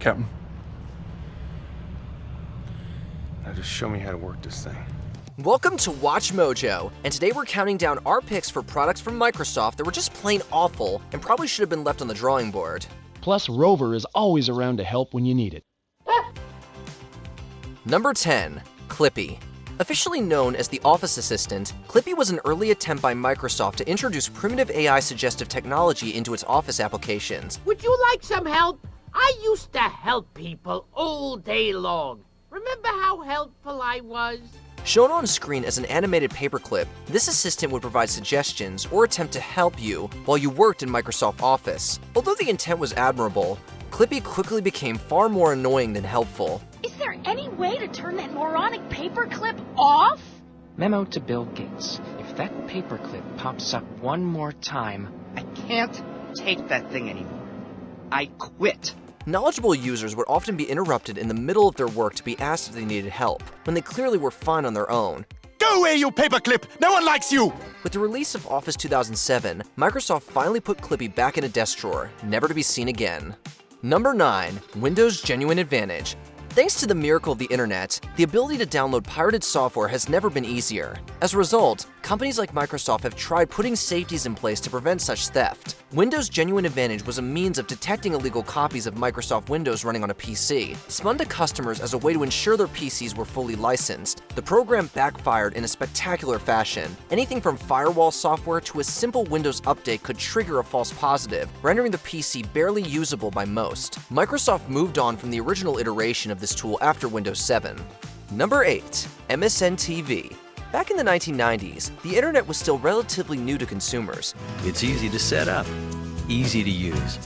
Captain. Now just show me how to work this thing. Welcome to Watch Mojo, and today we're counting down our picks for products from Microsoft that were just plain awful and probably should have been left on the drawing board. Plus, Rover is always around to help when you need it. Number 10. Clippy. Officially known as the Office Assistant, Clippy was an early attempt by Microsoft to introduce primitive AI suggestive technology into its Office applications. Would you like some help? I used to help people all day long. Remember how helpful I was? Shown on screen as an animated paperclip, this assistant would provide suggestions or attempt to help you while you worked in Microsoft Office. Although the intent was admirable, Clippy quickly became far more annoying than helpful. Is there any way to turn that moronic paperclip off? Memo to Bill Gates. If that paperclip pops up one more time, I can't take that thing anymore. I quit. Knowledgeable users would often be interrupted in the middle of their work to be asked if they needed help, when they clearly were fine on their own. Go away, you paperclip! No one likes you! With the release of Office 2007, Microsoft finally put Clippy back in a desk drawer, never to be seen again. Number 9. Windows Genuine Advantage. Thanks to the miracle of the internet, the ability to download pirated software has never been easier. As a result, companies like Microsoft have tried putting safeties in place to prevent such theft. Windows Genuine Advantage was a means of detecting illegal copies of Microsoft Windows running on a PC. Spun to customers as a way to ensure their PCs were fully licensed, the program backfired in a spectacular fashion. Anything from firewall software to a simple Windows update could trigger a false positive, rendering the PC barely usable by most. Microsoft moved on from the original iteration of this tool after Windows 7. Number 8. MSN TV. Back in the 1990s, the internet was still relatively new to consumers. It's easy to set up, easy to use.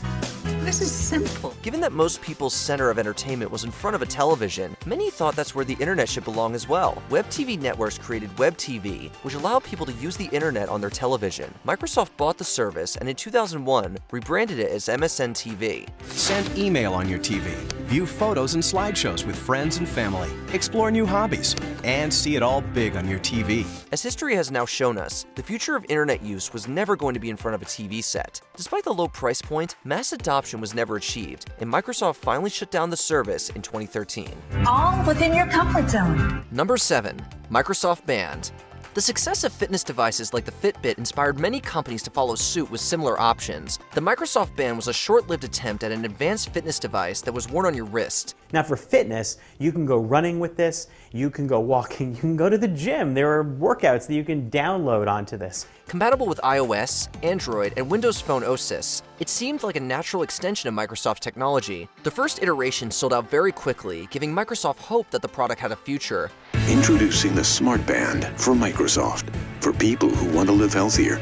This is simple. Given that most people's center of entertainment was in front of a television, many thought that's where the internet should belong as well. Web TV networks created Web TV, which allowed people to use the internet on their television. Microsoft bought the service and in 2001 rebranded it as MSN TV. Send email on your TV, view photos and slideshows with friends and family, explore new hobbies, and see it all big on your TV. As history has now shown us, the future of internet use was never going to be in front of a TV set. Despite the low price point, mass adoption was never achieved, and Microsoft finally shut down the service in 2013. All within your comfort zone. Number 7. Microsoft Band. The success of fitness devices like the Fitbit inspired many companies to follow suit with similar options. The Microsoft Band was a short-lived attempt at an advanced fitness device that was worn on your wrist. Now for fitness, you can go running with this, you can go walking, you can go to the gym. There are workouts that you can download onto this. Compatible with iOS, Android, and Windows Phone OS, it seemed like a natural extension of Microsoft technology. The first iteration sold out very quickly, giving Microsoft hope that the product had a future. Introducing the Smart Band from Microsoft for people who want to live healthier,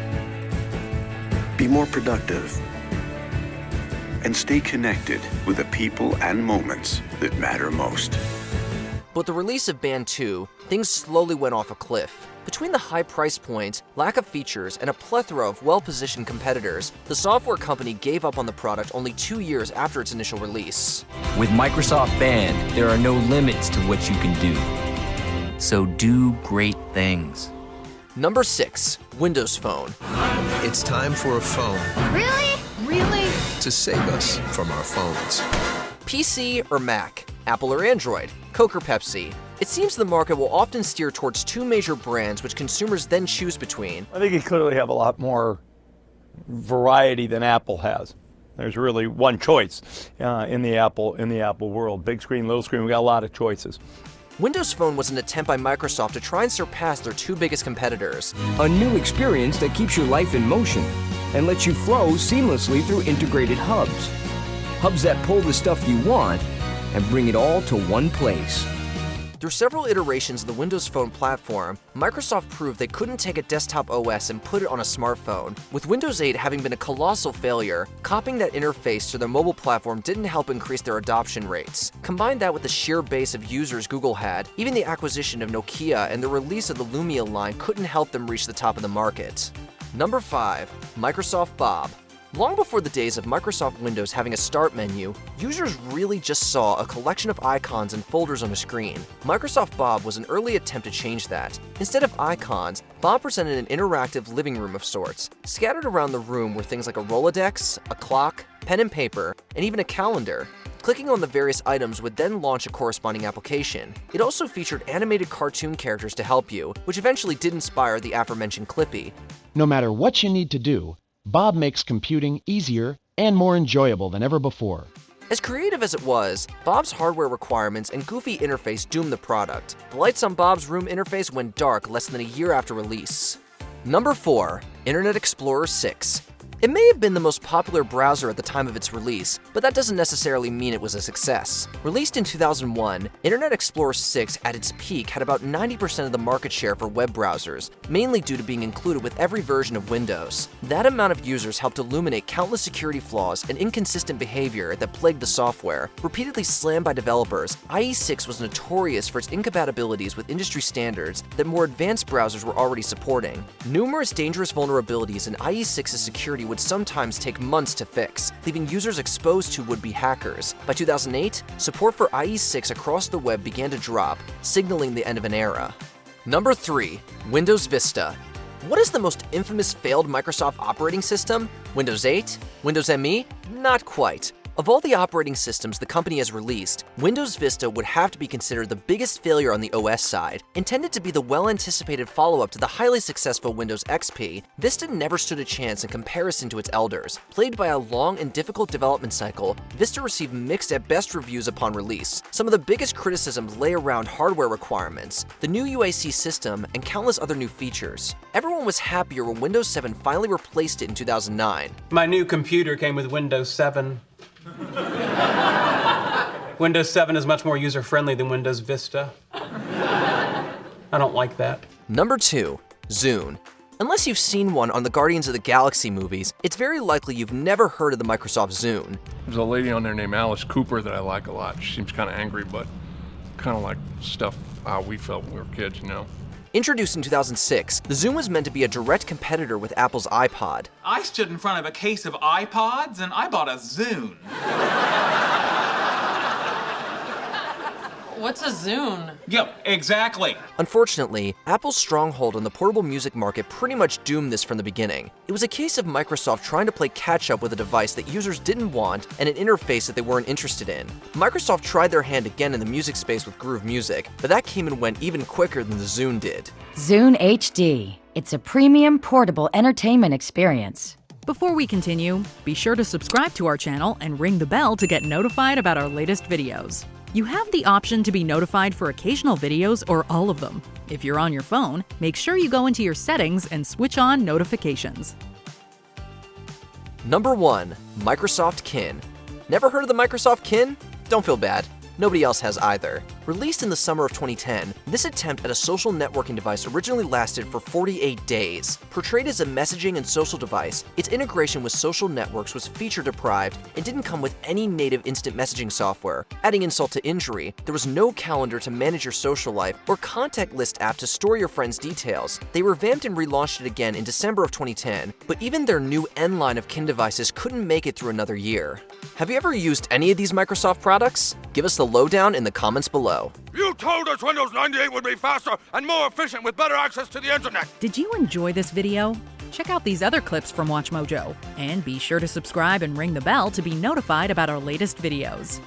be more productive, and stay connected with the people and moments that matter most. But with the release of Band 2, things slowly went off a cliff. Between the high price point, lack of features, and a plethora of well-positioned competitors, the software company gave up on the product only 2 years after its initial release. With Microsoft Band, there are no limits to what you can do. So do great things. Number 6. Windows Phone. It's time for a phone. Really? Really? To save us from our phones. PC or Mac, Apple or Android, Coke or Pepsi. It seems the market will often steer towards two major brands which consumers then choose between. I think you clearly have a lot more variety than Apple has. There's really one choice in the Apple world. Big screen, little screen, we got a lot of choices. Windows Phone was an attempt by Microsoft to try and surpass their two biggest competitors. A new experience that keeps your life in motion and lets you flow seamlessly through integrated hubs. Hubs that pull the stuff you want and bring it all to one place. Through several iterations of the Windows Phone platform, Microsoft proved they couldn't take a desktop OS and put it on a smartphone. With Windows 8 having been a colossal failure, copying that interface to their mobile platform didn't help increase their adoption rates. Combine that with the sheer base of users Google had, even the acquisition of Nokia and the release of the Lumia line couldn't help them reach the top of the market. Number 5. Microsoft Bob. Long before the days of Microsoft Windows having a start menu, users really just saw a collection of icons and folders on a screen. Microsoft Bob was an early attempt to change that. Instead of icons, Bob presented an interactive living room of sorts. Scattered around the room were things like a Rolodex, a clock, pen and paper, and even a calendar. Clicking on the various items would then launch a corresponding application. It also featured animated cartoon characters to help you, which eventually did inspire the aforementioned Clippy. No matter what you need to do, Bob makes computing easier and more enjoyable than ever before. As creative as it was, Bob's hardware requirements and goofy interface doomed the product. The lights on Bob's room interface went dark less than a year after release. Number 4. Internet Explorer 6. It may have been the most popular browser at the time of its release, but that doesn't necessarily mean it was a success. Released in 2001, Internet Explorer 6 at its peak had about 90% of the market share for web browsers, mainly due to being included with every version of Windows. That amount of users helped illuminate countless security flaws and inconsistent behavior that plagued the software. Repeatedly slammed by developers, IE6 was notorious for its incompatibilities with industry standards that more advanced browsers were already supporting. Numerous dangerous vulnerabilities in IE6's security would sometimes take months to fix, leaving users exposed to would-be hackers. By 2008, support for IE6 across the web began to drop, signaling the end of an era. Number 3. Windows Vista. What is the most infamous failed Microsoft operating system? Windows 8? Windows ME? Not quite. Of all the operating systems the company has released, Windows Vista would have to be considered the biggest failure on the OS side. Intended to be the well-anticipated follow-up to the highly successful Windows XP, Vista never stood a chance in comparison to its elders. Plagued by a long and difficult development cycle, Vista received mixed at best reviews upon release. Some of the biggest criticisms lay around hardware requirements, the new UAC system, and countless other new features. Everyone was happier when Windows 7 finally replaced it in 2009. My new computer came with Windows 7. Windows 7 is much more user-friendly than Windows Vista. I don't like that. Number 2. Zune. Unless you've seen one on the Guardians of the Galaxy movies, it's very likely you've never heard of the Microsoft Zune. There's a lady on there named Alice Cooper that I like a lot. She seems kind of angry, but kind of like stuff we felt when we were kids, you know? Introduced in 2006, the Zune was meant to be a direct competitor with Apple's iPod. I stood in front of a case of iPods and I bought a Zune. What's a Zune? Yep, exactly. Unfortunately, Apple's stronghold on the portable music market pretty much doomed this from the beginning. It was a case of Microsoft trying to play catch-up with a device that users didn't want and an interface that they weren't interested in. Microsoft tried their hand again in the music space with Groove Music, but that came and went even quicker than the Zune did. Zune HD. It's a premium portable entertainment experience. Before we continue, be sure to subscribe to our channel and ring the bell to get notified about our latest videos. You have the option to be notified for occasional videos or all of them. If you're on your phone, make sure you go into your settings and switch on notifications. Number 1. Microsoft Kin. Never heard of the Microsoft Kin? Don't feel bad. Nobody else has either. Released in the summer of 2010, this attempt at a social networking device originally lasted for 48 days. Portrayed as a messaging and social device, its integration with social networks was feature-deprived and didn't come with any native instant messaging software. Adding insult to injury, there was no calendar to manage your social life or contact list app to store your friends' details. They revamped and relaunched it again in December of 2010, but even their new N line of Kin devices couldn't make it through another year. Have you ever used any of these Microsoft products? Give us the lowdown in the comments below. You told us Windows 98 would be faster and more efficient with better access to the internet. Did you enjoy this video? Check out these other clips from WatchMojo, and be sure to subscribe and ring the bell to be notified about our latest videos.